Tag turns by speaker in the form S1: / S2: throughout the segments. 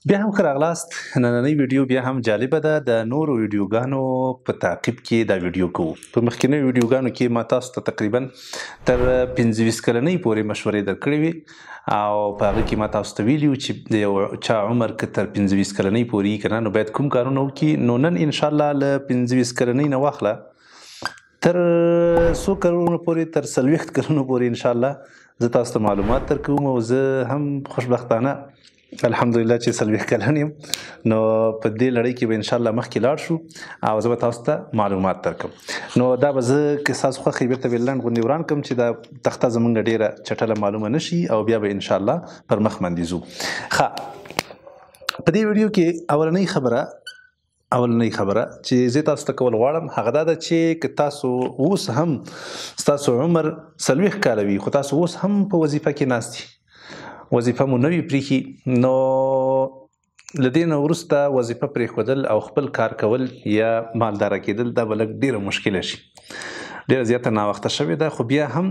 S1: بیا هم ښه راغلاست. نننۍ ویډیو بیا هم جالبه ده. د نورو ویډیوګانو په تعقیب کې دا ویډیو کوو. په مخکینیو ویډیوګانو کې ما تاسو ته تقریبا تر 25 کلنۍ پورې مشورې درکړې وي او په هغه کې ما تاسو ته ویلي وو چې د یو چا عمر که تر 25 کلنۍ پورې وي که نه، نو باید کوم کارونه وکړي. نو نن انشاءالله له 25 کلنۍ نه واخله تر څو کلونو پورې، تر 40 کلونو پورې انشاءالله زه تاسو ته معلومات درکوم. او زه هم خوشبختانه الحمدلله چې 40 کلن یم، نو په دې لړۍ کې به انشاءالله مخکې لاړ شو او زه به تاسو ته معلومات درکړم. نو دا به زه که ستاسو خوښ وي بیرته به لنډ غوندې وران کړم چې دا تخته زمونږ ډېره چټله معلومه نه شي او بیا به انشاءالله پر مخ باندې ځو. ښه، په دې ویډیو کې اولنۍ خبره چې زه تاسو ته کول غواړم هغه دا ده چې که تاسو اوس هم ستاسو عمر 40 کاله وي خو تاسو اوس هم په وظیفه کې ناست یئ، وظیفه مو نه وي پرېښي، نو له دې نه وروسته وظیفه پرېښودل او خپل کار کول یا مالداره کېدل دا به لږ ډېره مشکله شي. ډېره زیاته ناوخته شوې ده، خو بیا هم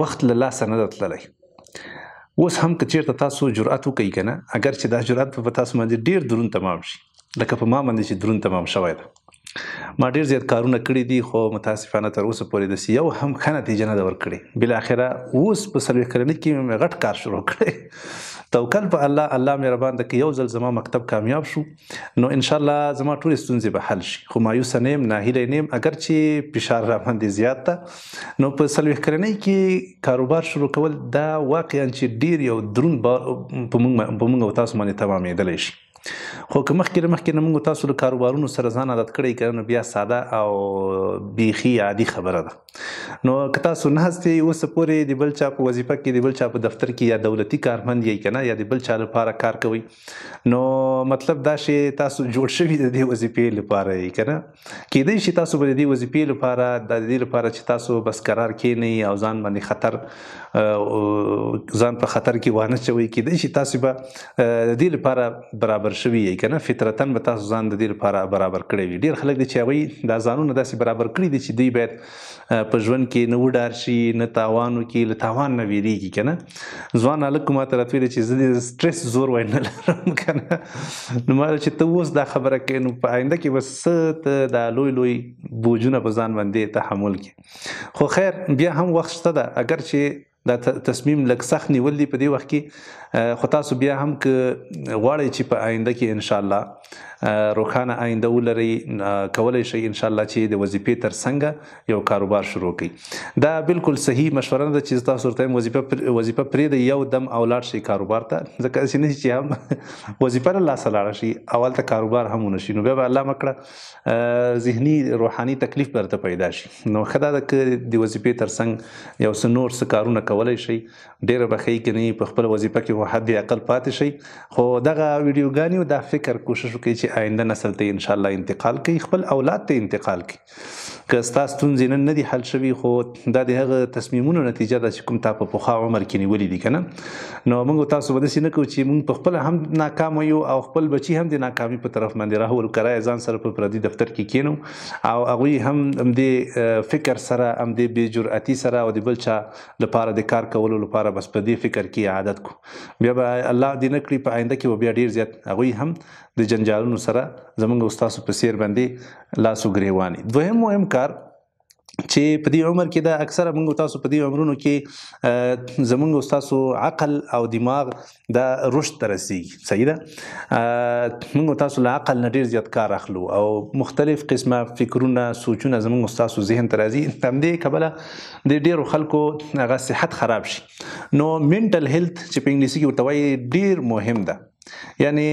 S1: وخت له لاسه نه ده تللی. اوس هم که چېرته تاسو جرأت وکئ که نه، اگر چې دا جرأت په تاسو باندې ډېر دروند تمام شي، لکه په ما باندې چې دروند تمام شوی ده. ما ډېر زیات کارونه کړي دي خو متاسفانه تر اوسه پورې داسې یو هم ښه نتیجه نه ده ورکړې. بالاخره اوس په 40 کلنۍ کې مې غټ کار شروع کړی. توکل په الله، الله مهربان ده. که یو ځل زما مکتب کامیاب شو نو انشاءالله زما ټولې ستونزې به حل شي. خو مایوسه نه یم، ناهیلی نه یم. اگر چې فشار را باندې زیات ده نو په 40 کلنۍ کې کاروبار شروع کول دا واقعا چې ډېر یو دروند په موږ او تاسو باندې تمامېدلی شي. خو که مخکې نه موږ تاسو له کاروبارونو سره ځان عادت کړی که نو بیا ساده او بیخي عادي خبره ده. نو که تاسو نه هستئ اوسه پورې د بل چا په وظیفه کې، د بل چا په دفتر کې یا دولتي کارمند یئ که نه، یا د بل چا لپاره کار کوئ، نو مطلب دا شی تاسو جوړ شوي د دې وظیفې لپاره یئ که نه. کیدای شي تاسو به د دې وظیفې لپاره د دې لپاره چې تاسو بس قرار کښېنئ او ځان باندې ځان په خطر کې وانه چوئ، کیدای شي تاسو به د دې لپاره برابر شوي یئ که نه، فطرتاً به تاسو ځان د دې لپاره برابر کړی وي. ډېر خلک دي چې هغوی دا ځانونه داسې برابر کړي دي چې دوی باید په ژوند کې نه وډار شي، نه تاوان وکړي، له تاوان نه ویرېږي که نه. ځوان هلک ماته راته ویلي چې زه د سټرس زور وای نه لرم که نه. نو ما چې ته اوس دا خبره کوې نو په آینده کې به څه ته دا لوی بوجونه په ځان باندې تحمل کړي. خو خیر بیا هم وخت شته ده. اگر چې دا تصمیم لږ سخت نیول دي په دې وخت کې، خو تاسو بیا هم که غواړئ چې په آینده کې انشاءالله روښانه آینده ولرئ، کولی شئ انشاءالله چې د وظیفې تر څنګه یو کاروبار شروع کړئ. دا بالکل صحیح مشوره نه ده چې تاسو ورته وایم وظیفه پرېږدئ یو دم او لاړ شئ کاروبار ته، ځکه داسې نه شي چې هم وظیفه له لاسه لاړه شي او هلته کاروبار هم ونه شي، نو بیا به الله مکړه ذهني روحاني تکلیف به درته پیدا شي. نو ښه دا ده که د وظیفې تر څنګ یو څه نور څه کارونه کولی شئ، ډېره به ښه که نه په خپله وظیفه کې خو حد اقل پاتې شئ. خو دغه ویډیوګانې او دا فکر کوشش وکړئ چې آینده نسل ته انشاءالله انتقال کړئ، خپل اولاد ته انتقال کړئ. که ستا ستونزې نن نه دي حل شوي خو دا د هغه تصمیمونو نتیجه ده چې کوم تا په پخوا عمر کې نیولي دي که نه. نو موږ تاسو به داسې نه کوو چې موږ په خپله هم ناکامه یو او خپل بچي هم د ناکامي په طرف باندې راولو، کرایه ځان سره په پردي دفتر کې کښېنو او هغوی هم همدې فکر سره، همدې بې جرأتي سره او د بل چا لپاره د کار کولو لپاره بس په دې فکر کې عادت کو. بیا به الله دې نه کړي په آینده کې به بیا ډېر زیات هغوی هم د جنجالونو سره زموږ او ستاسو په څېر باندې لاس وګرېواني. دویم مهم کار چې په دې عمر کې دا اکثره موږ تاسو په دې عمرونو کې زموږ او ستاسو عقل او دماغ دا رشد ته رسېږي، صحیح ده. موږ تاسو له عقل نه ډېر زیات کار اخلو او مختلف قسمه فکرونه، سوچونه زموږ او ستاسو ذهن ته راځي. په همدې کبله د ډېرو خلکو هغه صحت خراب شي. نو منټل هیلث چې په انګلیسي کې ورته وایي ډېر مهم ده، یعنی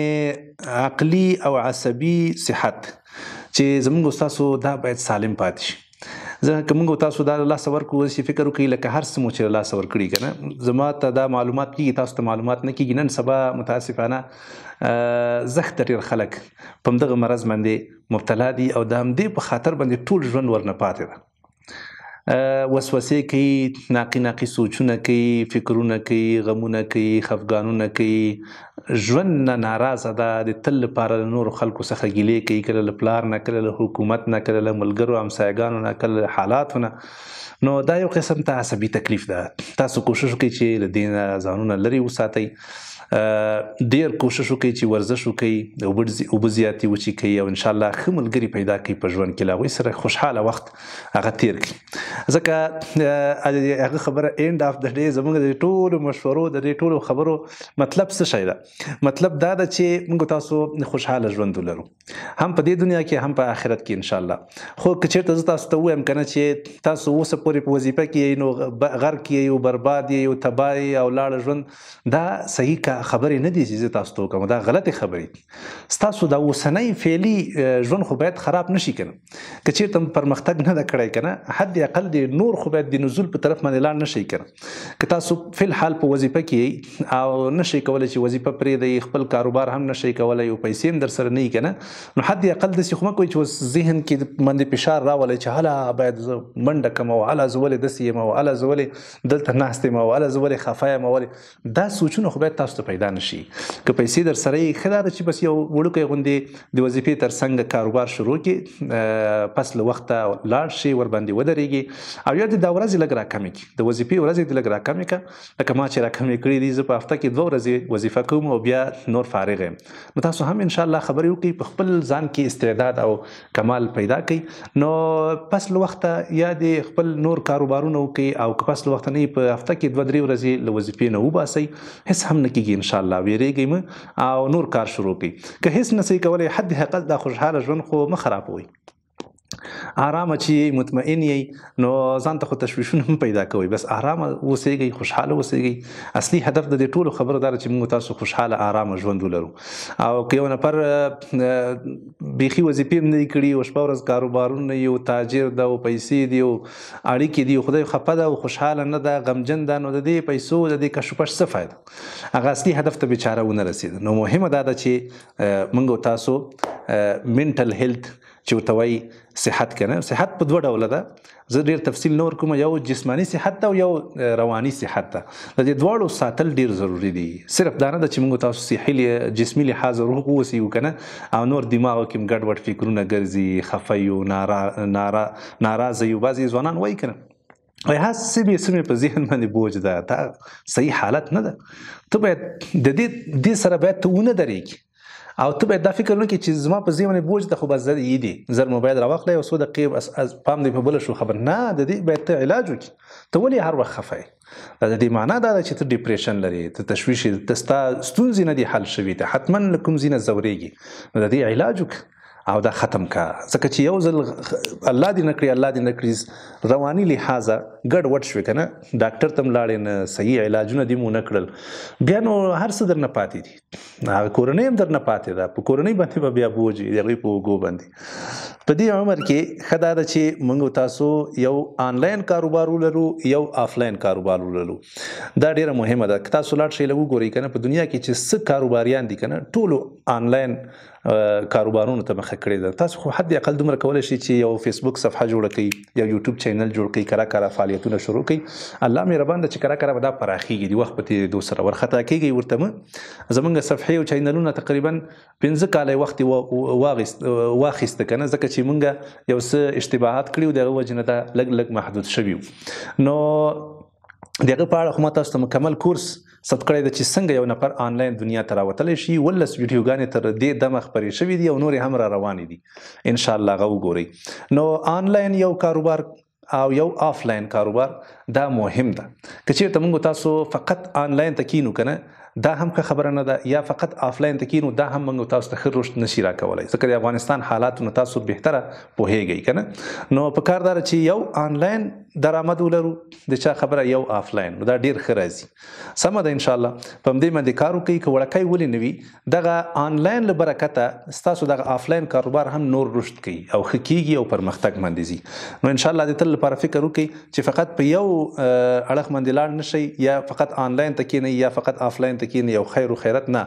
S1: عقلي او عصبي صحت چې زموږ او ستاسو دا باید سالم پاتې شي. ځکه که موږ تاسو دا له لاسه ورکړو چې فکر وکړئ لکه هر څه مو چې له لاسه ورکړي که نه، زما ته دا معلومات کېږي، تاسو ته معلومات نه کېږي. نن سبا متاسفانه زښته ډېر خلک په همدغه مرض باندې مبتلا دي او د همدې په خاطر باندې ټول ژوند ورنه پاتې ده. وسوسې کوي، ناقي سوچونه کوي، فکرونه کوي، غمونه کوي، خفګانونه کوي، ژوند نه ناراضه ده، د تل لپاره له نورو خلکو څخه ګیلې کوي، کله له پلار نه، کله له حکومت نه، کله له ملګرو همسایګانو نه، کله له حالاتو نه. نو دا یو قسم ته عصبي تکلیف ده. تاسو کوشش وکړئ چې له دې نه ځانونه لرې وساتئ. ډیر کوشش وکړئ چې ورزش وکړئ، اوبه زیاتې وڅښئ او انشاءالله ښه ملګري پیدا کړئ په ژوند کې، له هغوی سره خوشحاله وخت هغه تیر کړي. ځکه هغه خبره اینډ اف د ډے زموږ د ټولو مشورو د دې ټولو خبرو مطلب څه شی ده؟ مطلب دا ده چې موږ تاسو خوشحاله ژوند ولرو، هم په دې دنیا کې هم په آخرت کې انشاءالله. خو که چېرته زه تاسو ته ووایم که نه چې تاسو اوسه پورې په وظیفه کې نو غرق یې او برباد یې او تباه یې او لاړه ژوند، دا صحیح خبرې نه دي چې زه تاسو ته وکړم، دا غلطې خبرې. ستاسو دا اوسنی فعلي ژوند خو باید خراب نشي که نه، که چېرته پرمختګ نه ده کړی که نه، حد اقل د نور خو باید د نزول په طرف باندې لاړ نشئ که نه. که تاسو فی الحال په وظیفه کې او نشئ کولی چې وظیفه پرېږدئ، خپل کاروبار هم نشئ کولی او پیسې هم در سره نه وي که نه، نو حد اقل داسې خو مه کوئ چې اوس ذهن کې باندې فشار راولئ چې هله باید زه منډه کړم او هله زه ولې داسې یم او هله زه ولې دلته ناست یم او هله زه ولې خفه یم او ولې، دا سوچونه خو باید تاسو ته پیدا نه شي. که پیسې در سره یې ښه دا ده چې بس یو وړوکی غوندې د وظیفې تر څنګ کاروبار شروع کړي، پس له وخته لاړ شي ورباندې ودرېږي او یا د دا ورځې لږ راکمې کړي، د وظیفې ورځې دې لږ راکمې کړه. لکه ما چې راکمې کړي دي، زه په هفته کې 2 ورځې وظیفه کوم او بیا نور فارغ یم. نو تاسو هم انشاءالله خبرې وکړئ، په خپل ځان کې استعداد او کمال پیدا کړئ، نو پس له وخته یا د خپل نور کاروبارونه وکړئ او که پس له وخته نه په هفته کې 2-3 ورځې له وظیفې نه وباسئ، هېڅ هم نه کېږي انشاءالله. ویرېږئ مه او نور کار شروع کړئ. که هېڅ نه سئ کولی، حد حقیقت دا خوشحاله ژوند خو مه خرابوئ. آرامه چې مطمئن یې نو ځان ته خو تشویشونه هم پیدا کوئ، بس آرامه اوسېږئ، خوشحاله اوسېږئ. اصلي هدف د دې ټولو خبرو دا ده چې موږ تاسو خوشحاله آرامه ژوند ولرو. او که یو نفر بیخي وظیفې هم نه دي کړي او شپه ورځ کاروبارونه یې او تاجر ده او پیسې دي او اړیکې دي او خدای خفه ده او خوشحاله نه ده، غمجن ده، نو د دې پیسو د دې کشوپش څه فایده؟ هغه اصلي هدف ته بیچاره ونه رسېده. نو مهمه دا ده چې موږ تاسو منټل هیلث چې ورته وایي صحت که نه، صحت په 2 ډوله ده. زه ډېر تفصیل نه ورکوم، یو جسماني صحت ده او یو رواني صحت ده. د دې دواړو ساتل ډېر ضروري دي. صرف دا نه ده چې موږ تاسو صحي جسمي لحاظ روغ واوسئ که نه، او نور دماغو کې هم ګډوډ فکرونه ګرځي، خفه یو، ناراضه یو. بعضې ځوانان وایي که نه وایي هسې مې په ذهن باندې بوج ده، دا صحیح حالت نه ده. ته باید د دې سره باید ته ونه درېږي او ته باید دا فکر نه کړې چې زما په ذهن باندې بوج ده خو بس زه یې دي زر موبایل راواخلی او 100 دقیقې پام دې په بله شو خبر نه، د دې باید ته علاج وکړي. ته ولې هر وخت خفه یې؟ د دې معنا دا ده چې ته ډیپریشن لرې، ته تشویش یې، ته ستا ستونزې نه دي حل شوي، ته حتما له کوم ځای نه ځورېږي، نو د دې علاج وکړه او دا ختم کا. ځکه چې یو ځل الله دې نه کړي رواني لحاظه ګډ وډ شوې که نه، ډاکټر ته هم لاړې نه، صحیح علاجونه دې مو نه کړل، بیا نو هر څه در نه پاتې دي، هغه کورنۍ هم در نه پاتې ده، په کورنۍ باندې به بیا بوج وي د هغوی په اوږو باندې. په دې عمر کې ښه دا ده چې موږ تاسو یو آنلاین کاروبار ولرو، یو آفلاین کاروبار ولرو. دا ډېره مهمه ده. که تاسو لاړ شئ لږ وګورئ که نه، په دنیا کې چې څه کاروباریان دي که نه، ټولو آنلاین کاروبارونو ته مخه کړې ده. تاسو خو حد اقل دومره کولی شئ چې یو فیسبوک صفحه جوړه کړئ، یو یوټیوب چینل جوړ کړئ، کره فعالیتونه شروع کړئ. الله مهربان ده چې کره به دا پراخېږي، د وخت په تېرېدو سره ورخطا کېږئ ورته مه. زموږ صفحې او چینلونه تقریبا 5 کاله وخت واخیسته که نه، ځکه چې موږ یو څه اشتباهات کړي وو، د هغه وجې نه دا لږ محدود شوي وو. نو د هغه په اړه خو ما تاسو ته مکمل کورس ثبت کړی ده چې څنګه یو نفر آنلاین دنیا ته راوتلی شي. 19 ویډیوګانې تر دې دمه خپرې شوي دي او نورې هم را روانې دي، انشاءالله هغه وګورئ. نو آنلاین یو کاروبار او یو آفلاین کاروبار دا مهم ده. که چېرته موږ تاسو فقط آنلاین ته کینو که نه، دا هم که خبره نه ده، یا فقط آفلاین ته کینو، دا هم موږ تاسو ته ښه رشد نشي راکولی، ځکه د افغانستان حالاتو نه تاسو بهتره پوهیږئ که نه. نو په کار دا ده چې یو آنلاین درآمد ولرو، د چا خبره یو آفلاین، نو دا ډېر ښه راځي. سمه ده انشاءالله په همدې باندې کار وکړئ. که وړکی ولې نه وي، دغه آنلاین له برکته ستاسو دغه آفلاین کاروبار هم نور رشد کوي او ښه کېږي او پرمختګ باندې ځي. نو انشاءالله د تل لپاره فکر وکړئ چې فقط په یو اړخ باندې لاړ نه شئ، یا فقط آنلاین ته کښېنئ یا فقط آفلاین ته کښېنئ، یو خیر و خیرت نه.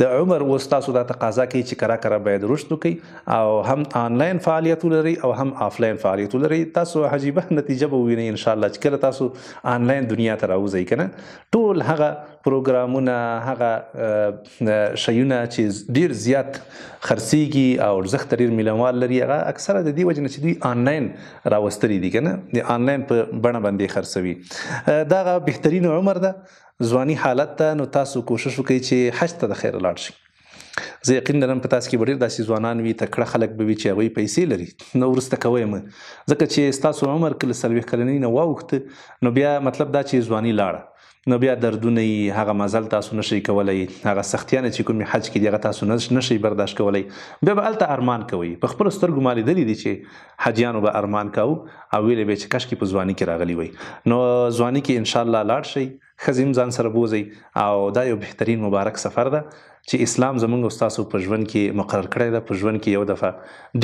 S1: د عمر اوس تاسو دا تقاضا کوي چې کره باید رشد وکړئ او هم آنلاین فعالیت ولرئ او هم آفلاین فعالیت ولرئ. تاسو عجیبه نتیجه به ووینئ انشاءالله چې کله تاسو آنلاین دنیا ته راوځئ که نه. ټول هغه پروګرامونه، هغه شیونه چې ډیر زیات خرڅیږي او ارزښت ډیر میلموال لري، هغه اکثره د دې وجې نه چې دوی آنلاین راوستلي دي که نه، د آنلاین په بڼه باندې خرڅوي. دغه بهترین عمر ده، ځواني حالت ته. نو تاسو کوشش وکړئ چې حج ته د خیر لاړ شئ. زه یقین لرم په تاسو کې به ډېر داسې ځوانان وي، تکړه خلک به وي چې هغوی پیسې لري، نو وروسته کوئ مه، ځکه چې ستاسو عمر کله 40 کلنۍ نه واوښته نو بیا مطلب دا چې ځواني لاړه، نو بیا دردونه یي، هغه مزل تاسو نشئ کولی، هغه سختیانې چې کومې حج کې دي هغه تاسو نشئ برداشت کولی، بیا به هلته ارمان کوئ. په خپلو سترګو ما لیدلي دي چې حجیانو به ارمان کوو او ویلې به یې چې کاشکې په ځواني کې راغلي وی. نو ځواني کې انشاءالله لاړ شئ، ښځې هم ځان سره بوځئ، او دا یو بهترین مبارک سفر ده چې اسلام زموږ او ستاسو په ژوند کې مقرر کړی ده. په ژوند کې یو دفعه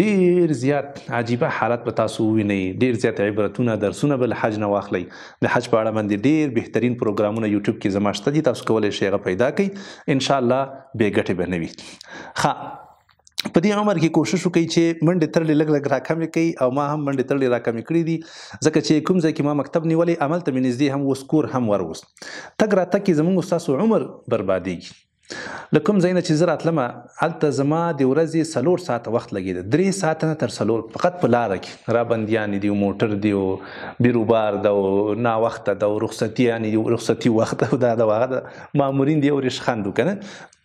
S1: ډیر زیات عجیبه حالت به تاسو ووینئ، ډیر زیات عبرتونه، درسونه به له حج نه واخلئ. د حج په اړه باندې ډیر بهترین پروګرامونه یوټیوب کې زما شته دي، تاسو کولی شئ هغه پیدا کړئ، انشاءالله بې ګټې به نه وي. په دې عمر کې کوشش وکړئ چې منډې ترلې لږ لږ راکمې کړئ، او ما هم منډې ترلې راکمې کړي دي، ځکه چې کوم ځای کې ما مکتب نیولی هملته مې نږدې هم اوس کور هم ور اوس تګ راتګ کې زموږ او ستاسو عمر بربادېږي. له کوم ځای نه چې زه راتلمه هلته زما د ورځې 4 ساعته وخت لګېده، 3 ساعته نه تر 4 فقط په لاره کې را بندیانې دي، موټر دی او بیروبار ده او ناوخته ده او رخصتیانې دي، رخصتي وخت ده د هغه د مامورین دي او ریشخندو که نه.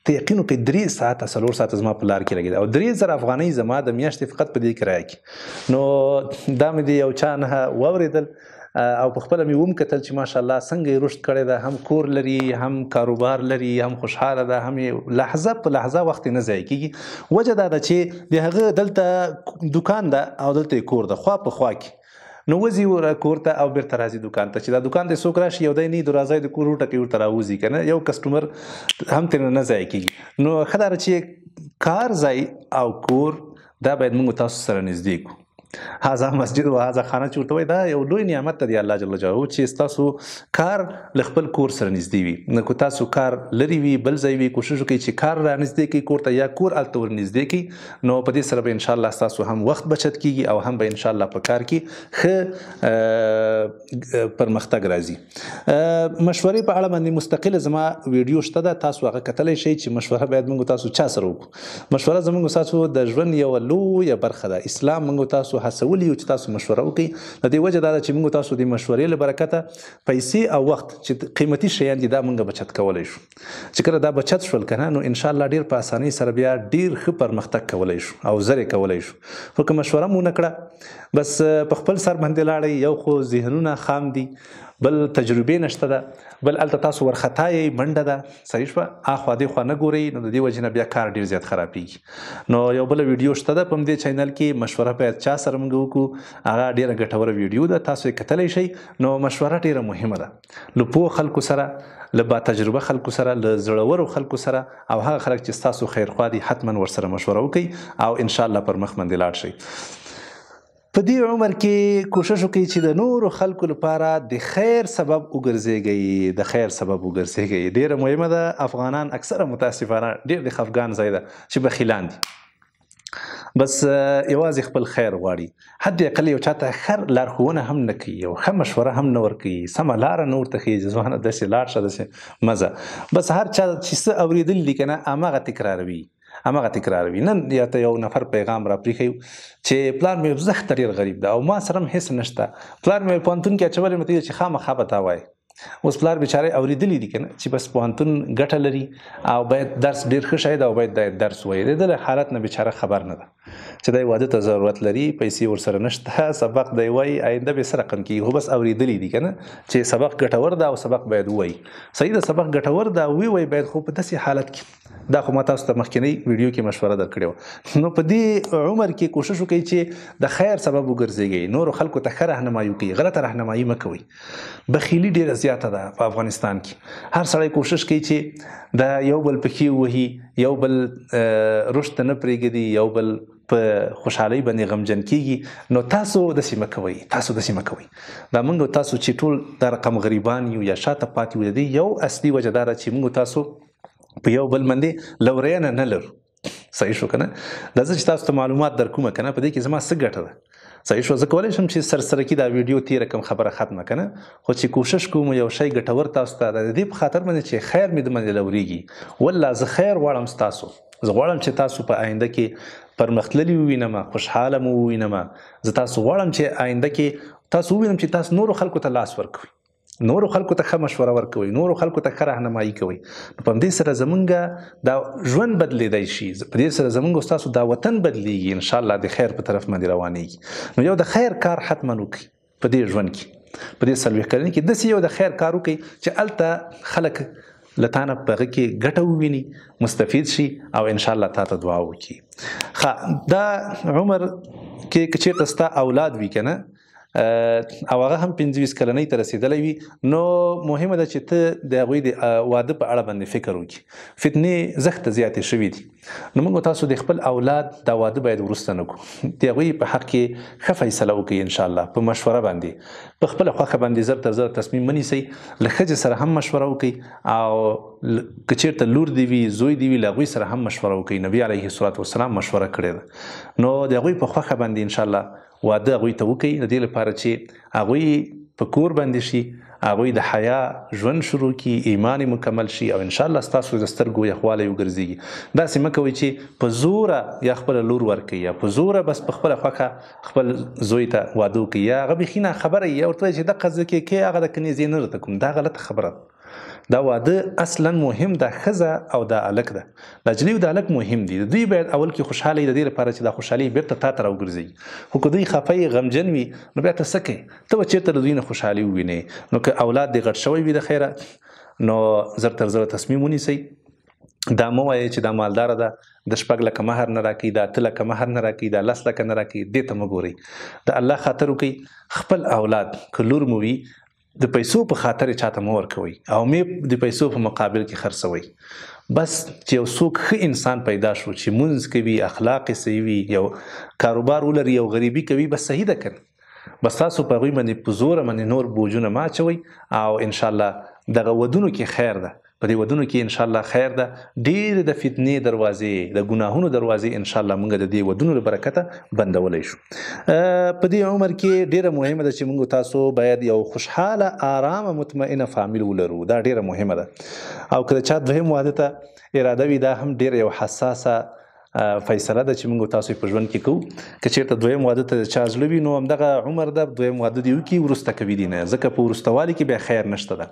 S1: ته یقین وکړئ 3 ساعته 4 ساعته زما په لار کې لګېده، او 3000 افغانۍ زما د میاشتې فقط په دې کرایه کې. نو دا مې د یو چا نه واورېدل او په خپله مې ومکتل چې ماشاءالله څنګه یې رشد کړی ده، هم کور لري، هم کاروبار لري، هم خوشحاله ده، هم یې لحظه په لحظه وخت یې نه ضایع کېږي. وجه دا ده چې د هغه دلته دوکان ده او دلته یې کور ده، خوا په خوا کې، نو وځي کور ته او بیرته راځي دوکان ته، چې دا دوکان ته څوک راشي یو دی نه دروازه د کور وټکوي ورته راوځي که نه، یو کسټمر هم ترېنه نه ضایع کېږي. نو ښه دا ده چې کار ځای او کور دا باید موږ تاسو سره نږدې کړو. هذا مسجد و هذا خانه چې ورته وایي دا یو لوی نعمت دی الله جل جلاله چې ستاسو کار له خپل کور سره نږدې وي. نو که تاسو کار لرې وي بل ځای وي، کوشش وکړئ چې کار را نږدې کړئ کور ته، یا کور هلته ور نږدې کړئ، نو په دې سره به انشاءالله ستاسو هم وخت بچت کېږي او هم به انشاءالله په کار کې ښه پرمختګ راځي. مشورې په اړه باندې مستقله زما ویډیو شته ده، تاسو هغه کتلی شئ چې مشوره باید موږ تاسو چا سره وکړو. مشوره زموږ تاسو د ژوند یوه لویه برخه ده. اسلام موږ تاسو هڅولي یو چې تاسو مشوره وکړئ. د دې وجه دا ده چې موږ تاسو د مشورې له برکته پیسې او وخت چې قیمتي شیان دي دا موږ بچت کولی شو. چې کله دا بچت شول که نه، نو انشاءالله ډېر په اسانۍ سره بیا ډېر ښه پرمختګ کولی شو او زر یې کولی شو. خو که مشوره مو ونه کړه بس په خپل سر باندې لاړئ، یو خو ذهنونه خام دي، بل تجربې نشته ده، بل هلته تاسو ورخطا یې، منډه ده، صحیح شوه، اخوا دېخوا نه ګورئ، نو د دې وجې نه بیا کار ډېر زیات خرابېږي. نو یو بله ویډیو شته ده په همدې چینل کې، مشوره باید چا سره موږ وکړو، هغه ډېره ګټوره ویډیو ده، تاسو یې کتلی شئ. نو مشوره ډېره مهمه ده، له پوه خلکو سره، له با تجربه خلکو سره، له زړورو خلکو سره، او هغه خلک چې ستاسو خیرخوا دي حتما ورسره مشوره وکړئ او انشاءالله پر مخ باندې لاړ شئ. په دې عمر کې کوشش وکړئ چې د نورو خلکو لپاره د خیر سبب وګرځېږئ، د خیر سبب وګرځېږئ. ډېره مهمه ده. افغانان اکثره متاسفانه ډېر د خفګان ځای ده چې بخیلان دي، بس یوازې خپل خیر غواړي. حد اقل یو چاته ښه لارښوونه هم نه کوي، یو ښه مشوره هم نه ورکوي، سمه لاره نه ورته ښیي چې ځوانه داسې لاړ شه، داسې مزه. بس هر چا چې څه اورېدلي دي که نه هماغه تکراروي، هماغه تکراروي. نن یا ته یو نفر پیغام را پرېښی چې پلار مې زښته ډېر غریب ده او ما سره هم هېڅ نشته، پلار مې پوهنتون کې اچولی مې ته چې خامخا به تا وایي. اوس پلار بیچاره اورېدلي دي که نه چې بس پوهنتون ګټه لري او باید درس ډېر ښه شاید او باید درس وایي، د ده له حالت نه بیچاره خبر نه ده چې دی واده ته ضرورت لري، پیسې ورسره نشته، سبق دی وایي، آینده به څه رقم کېږي، خو بس اورېدلي دي که نه چې سبق ګټور ده او سبق باید ووایي. صحیح ده، سبق ګټور ده او ووایي باید، خو په داسې حالت کې دا خو ما تاسو ته مخکینی ویډیو کې مشوره درکړې وه. نو په دې عمر کې کوشش وکړئ چې د خیر سبب وګرځېږئ، نورو خلکو ته ښه رهنمایي وکړئ، غلطه رهنمایي مه کوئ. بخیلي ډېره زیاته ده په افغانستان کې. هر سړی کوشش کوي چې د یو بل پښې ووهي، یو بل رشد ته نه پرېږدي، یو بل په خوشحالۍ باندې غمجن کېږي. نو تاسو داسې مه کوئ، تاسو داسې مه کوئ. دا موږ تاسو چې ټول دا رقم غریبان یو یا شاته پاتې یو، د دې یو اصلي وجه دا ده چې موږ تاسو په یو بل باندې لورینه نه لرو. صحیح شو که نه؟ دا زه چې تاسو ته معلومات در کومه که نه، په دې کې زما څه ګټه ده؟ صحیح شو. زه کولی شم چې سرسرکي دا ویډیو تیره کم خبره ختمه کنه، خو چې کوشش کوم یو شی ګټور تاسو ته د دې په خاطر باندې چې خیر مې د منځ لوريږي. والله زه خیر غواړم ستاسو، زه غواړم چې تاسو په آینده کې پرمختللي ووینم، خوشحاله مو ووینم. زه تاسو غواړم چې آینده کې تاسو ووینم چې تاسو نورو خلکو ته لاس ورکوئ، نورو خلکو ته ښه مشوره ورکوئ، نورو خلکو ته ښه راهنمایي کوئ. نو په همدې سره زمونږ دا ژوند بدلیدی شي، په دې سره زمونږ ستاسو دا وطن بدلیږي، انشاءالله د خیر په طرف باندې روانیږي. نو یو د خیر کار حتما وکړئ په دې ژوند کې، په دې 40 کلن کې داسې یو د خیر کار وکړئ چې هلته خلک له تا نه په هغه کې ګټه وویني، مستفید شي او انشاءالله تا ته دعا وکړي. دا عمر کې که چېرته ستا اولاد وي که نه او هغه هم 25 کلنۍ ته رسېدلی وي، نو مهمه ده چې ته د هغوی د واده په اړه باندې فکر وکړي. فتنې زښته زیاتې شوي دي، نو موږ تاسو د خپل اولاد دا واده باید وروسته نه کړو، د هغوی په حق کې ښه فیصله وکړئ انشاءالله په مشوره باندې، په خپله خوښه باندې زر تر زر تصمیم ونیسئ. له ښځې سره هم مشوره وکړئ او که چېرته لور دی وي زوی دی وي له هغوی سره هم مشوره وکړئ. نبي علیه الصلاة والسلام مشوره کړې ده، نو د هغوی په خوښه باندې انشاءالله واده هغوی ته وکړئ، د دې لپاره چې هغوی په کور باندې شي، هغوی د حیا ژوند شروع کړي، ایمان مکمل شي او انشاءالله ستاسو د سترګو یخوالی وګرځېږي. داسې مه کوئ چې په زوره یا خپله لور ورکوئ یا په زوره بس په خپله خوښه خپل زوی ته واده وکړئ، یا هغه بیخي ناخبره یې ورته وایي چې دغه زه کې هغه د کنیزې نه درته کوم. دا غلطه خبره ده. دا واده اصلا مهم ده، ښځه او دا هلک ده، دا نجلۍ او دا هلک مهم دي. دوی باید اول کې خوشحاله وي د دې لپاره چې دا خوشحالي بیرته تا ته راوګرځوي. خو که دوی خفه وي غمجن وي نو بیا ته څه کوې؟ ته به چېرته له دوی نه خوشحالي ووینې. نو که اولاد دې غټ شوی وي د خیره نو زر تر زره تصمیم ونیسئ. دا مه وایئ چې دا مالداره ده د 6 لکه مهر نه راکوي، دا 8 لکه مهر نه راکوي، دا 10 لکه نه راکوي. دې ته مه ګورئ، د الله خاطر وکړئ. خپل اولاد که لور مو وي د پیسو په خاطر چاته مه ورکوئ او مې د پیسو په مقابل کې خرڅوئ. بس چې یو څوک ښه انسان پیدا شو چې مونځ کوي، اخلاق یې صحیح وي، یو کاروبار ولري، یو غریبي کوي، بس صحیح ده کنه. بس تاسو په هغوی باندې په زوره باندې نور بوجونه مه اچوئ او انشاءالله دغه ودونو کې خیر ده، په دې ودونو کې انشاءالله خیر ده. ډېرې د فتنې دروازې، د ګناهونو دروازې انشاءالله موږ د دې ودونو له برکته بندولی شو. په دې عمر کې ډېره مهمه ده چې موږ تاسو باید یو خوشحاله آرامه مطمئنه فامیل ولرو. دا ډېره مهمه ده. او که د چا دویم واده ته اراده وي دا هم ډېره یو حساسه فیصله ده چې موږ تاسو په ژوند کې کوو. که چېرته دویم واده ته د چا زړه وي نو همدغه عمر ده دویم واده دې وکړي، وروسته کوي دي نه، ځکه په وروستهوالي کې بیا خیر نشته ده.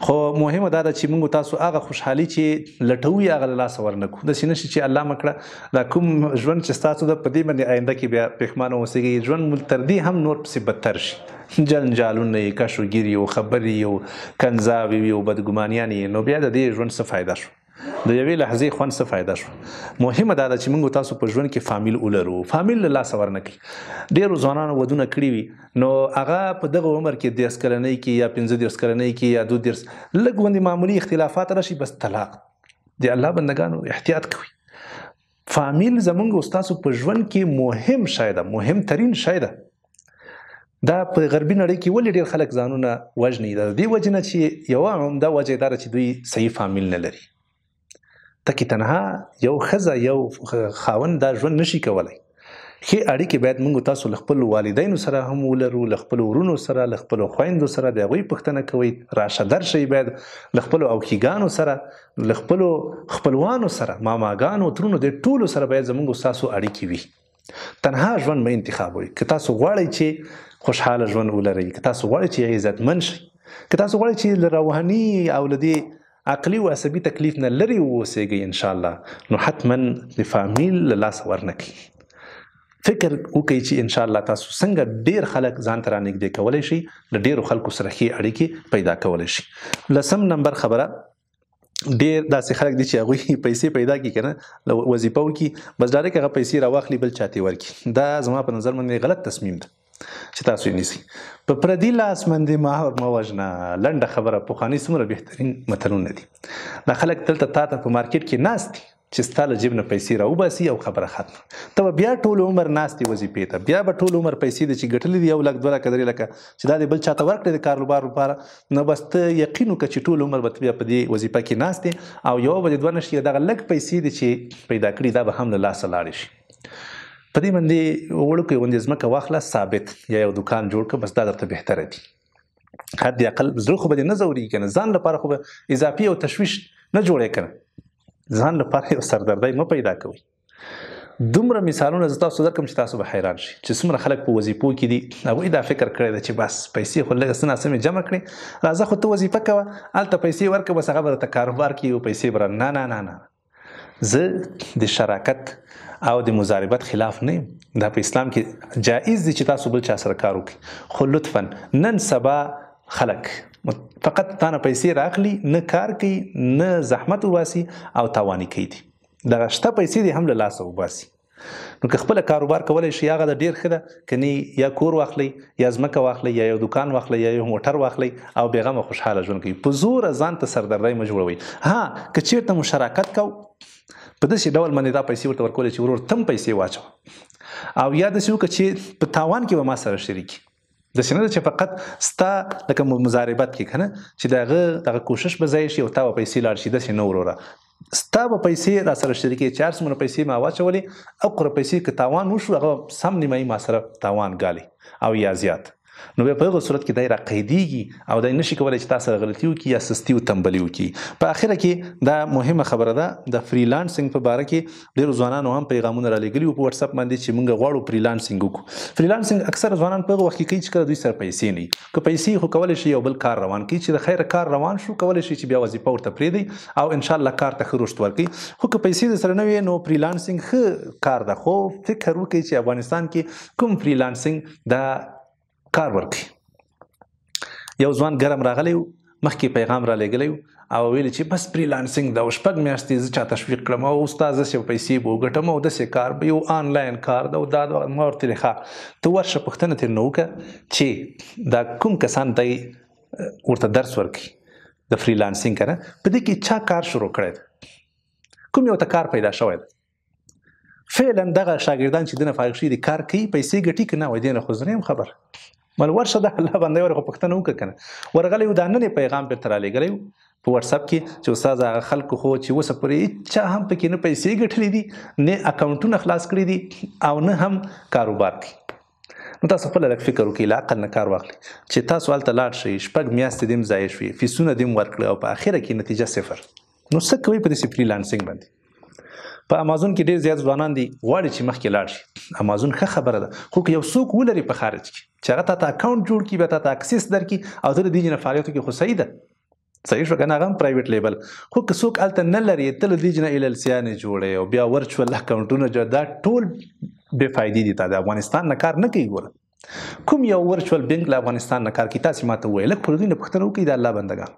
S1: خو مهمه دا ده چې موږ تاسو هغه خوشحالي چې لټوي هغه له لاسه ورنکړو. داسې نه شي چې الله مه کړه دا کوم ژوند چې ستاسو ده په دې باندې آینده کې بیا پښیمانه اوسېږئ، ژوند مو تر دې هم نور پسې بدتر شي، جنجالونه یې، کشوګیرې یو، خبرې یو، کنځاوې وي او بدګمانیانې یې، نو بیا د دې ژوند څه فایده شو؟ د یوې لحظې خوند څه فایده شو؟ مهمه دا ده چې موږ تاسو په ژوند کې فامیل ولرو، فامیل له لاسه ورنکړي. ډېرو ځوانانو ودونه کړي وي نو هغه په دغه عمر کې 10 کلنۍ کې یا 15 کلنۍ کې یا 22 لږ غوندې معمولي اختلافات راشي بس طلاق. د الله بندګانو احتیاط کوئ. فامیل زموږ ستاسو په ژوند کې مهم شی ده، مهمترین شی ده. دا په غربي نړۍ کې ولې ډېر خلک ځانونه وژني؟ د دې وجې نه چې یوه عمده وجه یې دا ده چې دوی صحیح فامیل نه لري. تکي تنها یو ښځه یو خاوند دا ژوند نشي کولی. ښې اړیکې باید موږ تاسو له خپلو والدینو سره هم ولرو، له خپلو ورونو سره، له خپلو خویندو سره د هغوی پوښتنه کوئ، راشه درشئ باید له خپلو اوښیګانو سره، له خپلو خپلوانو سره، ماماګانو، ترونو، د ټولو سره باید زموږ ستاسو اړیکې وي. تنها ژوند مه انتخابوئ. که تاسو غواړئ چې خوشحاله ژوند ولرئ، که تاسو غواړئ چې عزتمند شئ، که تاسو غواړئ چې له روحاني او له دې عقلي او عصبي تکلیف نه لرې واوسېږئ انشاءالله، نو حتما د فامیل له لاسه ورنکړئ. فکر وکړئ چې انشاءالله تاسو څنګه ډېر خلک ځان ته رانږدې کولی شئ، له ډېرو خلکو سره ښې اړیکې پیدا کولی شئ. 10 نمبر خبره، ډېر داسې خلک دي چې هغوی پیسې پیدا کړي که نه، وظیفه وکړي بس ډایرکټ هغه پیسې راواخلي بل چا ته ورکړي. دا زما په نظر باندې غلط تصمیم ده چې تاسو یې نیسئ. په پردي لاس باندې مهر مه وژنه. لنډه خبره، پخواني څومره بهترین متلونه دي. دا خلک دلته تا ته په مارکیټ کې ناست دي چې ستا له جیب نه پیسې راوباسي او خبره ختمه. ته به بیا ټول عمر ناست یې وظیفې ته، بیا به ټول عمر پیسې دي چې ګټلې دي 1 لک 2 لکه 3 لکه چې دا دې بل چاته ورکړې د کاروبار لپاره، نو بس ته یقین وکړه چې ټول عمر به ته بیا په دې وظیفه کې ناست یې او 1 بجې 2 نه شي دغه لږ پیسې دي چې پیدا کړي دا به هم له لاسه لاړې شي. په دې باندې وړوکی غوندې ځمکه واخله ثابت یا یو دوکان جوړ کړه بس دا درته بهتره دي. حد اقل زړه خو به دې نه ځورېږي که نه، ځان لپاره خو به اضافي او تشویش نه جوړی که نه، ځان لپاره یو سردردی مه پیدا کوئ. دومره مثالونه زه تاسو درکړم چې تاسو به حیران شئ چې څومره خلک په وظیفو کې دي، هغوی دا فکر کړی ده چې بس پیسې خو لږه څه ناسمې جمع کړې، راځه خو ته وظیفه کوه هلته پیسې ورکړه بس هغه به درته کاروبار کوي او پیسې به نه نه نه نه. زه د شراکت او د مضاربت خلاف نه یم، دا په اسلام کې جایز دي چې تاسو بل چا سره کار وکړئ، خو لطفا نن سبا خلک فقط تا نه پیسې راخلي، نه کار کوي، نه زحمت وباسي او تاواني کوي دي. دغه شته پیسې دې هم له لاسه وباسي. نو که خپله کاروبار کولی شي هغه د ډېر ښه ده، که نه یا کور واخلئ یا ځمکه واخلئ یا یو دوکان واخلئ یا یو موټر واخلئ او بېغمه خوشحاله ژوند کوي. په زوره ځان ته سردردی مه جوړوئ. ها که چېرته مو شراکت کو په داسې ډول باندې دا پیسې ورته ورکولی چې ورور ته هم پیسې واچوه، او یا داسې وکړه چې په تاوان کې به ما سره شریک وي. داسې نه ده چې فقط ستا لکه مضاربت کې که نه چې دغه کوشش به ضایع شي او تا به پیسې لاړ شي، داسې نه وروره. ستا به پیسې را سره شریکې چې 400 پیسې ما واچولې او قره پیسې که تاوان وشو هغه سم نیمایي ما سره تاوان ګالي او یا زیات، نو بیا په هغه صورت کې دی راقیدېږي او دی نشي کولی چې تا سره غلطي وکړي یا سستي او تنبلي وکړي. په اخره کې دا مهمه خبره ده، د فریلانسنګ په باره کې ډېرو ځوانانو هم پیغامونه رالیږلي وو په وټساپ باندې چې موږ غواړو فریلانسنګ وکړو. فریلانسنګ اکثر ځوانان په هغه وخت کې کوي چې کله دوی سره پیسې نه وي، که پیسې خو کولی شي یو بل کار روان کړي چې د خیره کار روان شو، کولی شي چې بیا وظیفه ورته پرېږدي او انشاءالله کار ته ښه رشد ورکړي. خو که پیسې درسره نه وي نو فریلانسنګ ښه کار ده، خو فکر وکړئ چې افغانستان کې کوم فریلانسنګ دا کار ورکړي. یو ځوان ګرم راغلی و، مخکې پیغام را لېږلی و او ویل چې بس فریلانسنګ دا 6 میاشتې زه چا تشویق کړم او استاد داسې پیسې به وګټم او داسې کار به یو آنلاین کار ده او دا ما ورته ویل ښه ته ورشه پوښتنه ترېنه وکړه چې دا کوم کسان دی ورته درس ورکړي د فریلانسنګ که نه، په دې کې چا کار شروع کړی ده، کوم یو ته کار پیدا شوی ده. فعلا دغه شاګردان چې دنه فارغ شوي دي کار کوي، پیسې ګټي که نه وایي دې نه خو زه نه یم خبر. مل ورشه د الله بنده ورغه پوښتنه وکړه که نه. ورغلی و دا نن یې پیغام بېرته رالیږلی و په وټساپ کې چې استاد هغه خلکو خو چې اوسه پورې چا هم پکې نه پیسې ګټلي دي، نه اکاونټونه خلاص کړي دي او نه هم کاروبار کوي. نو تاسو خپله لږ فکر وکړئ، له عقل نه کار واخلئ چې تاسو هلته لاړ شئ 6 میاشتې دې هم ضایع شوې، فیسونه دې هم ورکړه او په اخره کې نتیجه صفر. نو څه کوئ په داسې فریلانسنګ باندې؟ په امازون کې ډېر زیات ځوانان دي غواړي چې مخکې لاړ شي. امازون ښه خبره ده، خو که یو څوک ولري په خارج کې چې هغه تا ته اکاونټ جوړ کړي، بیا تا ته اکسس درکړي او ته د دې نه فعالیت وکړي، خو صحیح ده، صحیح شوه که نه، هغه هم پرایویټ لیبل. خو که څوک هلته نه لري، ته له دې نه LLC-یانې جوړوي او بیا ورچوال اکاونټونه جوړ، دا ټول بې فایدې دي. تا د افغانستان نه کار نه کوي. ګوره کوم یو ورچوال بینک له افغانستان نه کار کوي؟ تاسې ما ته ووایئ، لږ پر دوی نه پوښتنه وکړئ د الله بندګان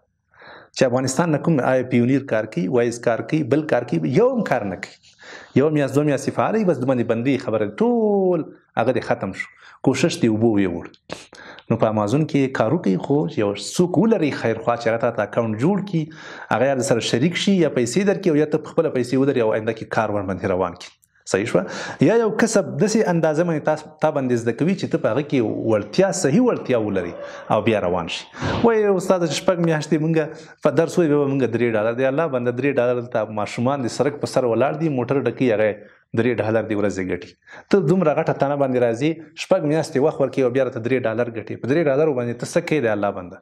S1: چې افغانستان نه کوم آیا پیونیر کار کوي، وایز کار کوي، بل کار کوي، یو هم کار نه کوي. یو میاشت 2 میاشتې فعال بس د باندې بندي خبره ټول هغه دې ختم شو، کوشش دې اوبو ویوړ. نو په امازون کې کار وکړئ، خو یو څوک ولرئ خیرخوا چې هغه تا ته اکاونټ جوړ کړي، هغه یا سره شریک شي یا پیسې درکړي او یا ته خپله پیسې ودرې او آینده کې کار ورباندې روان کړي. صحیح شوه؟ یا یو کسب داسې اندازه باندې تا باندې زده کوي چې ته په هغه کې وړتیا، صحیح وړتیا ولري او بیا روان شي. وایي استاد چې 6 میاشتې مونږ په درس وایي بیا به مونږ $3 دی. الله بنده $3 ته ماشومان د سړک په سر ولاړ دي، موټر ډکوي، هغه $3 دی ورځې ګټي. ته دومره غټه تنه باندې راځي، 6 میاشتې وخت ورکوي او بیا راته $3 ګټي. په $3 باندې ته څه کوې د الله بنده؟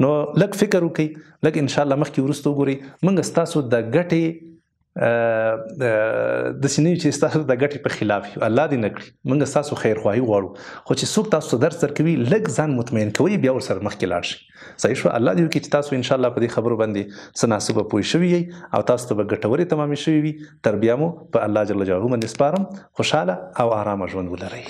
S1: نو لږ فکر وکړئ، لږ انشاءالله مخکې وروسته وګورئ. مونږ ستاسو د ګټې داسې نه وي چې ستاسو د ګټې په خلاف وي، الله دې نه کړي. موږ ستاسو خیرخواهي غواړو، خو چې څوک تاسو ته درس درکوي لږ ځان مطمئن کوئ، بیا ورسره مخکې لاړ شئ. صحیح شوه؟ الله دې وکړي چې تاسو انشاءالله په دې خبرو باندې څه ناسبه پوه شوي یئ او تاسو ته به ګټورې تمامې شوي وي. تر بیا مو په الله جل جلاله باندې سپارم. خوشحاله او ارامه ژوند ولرئ.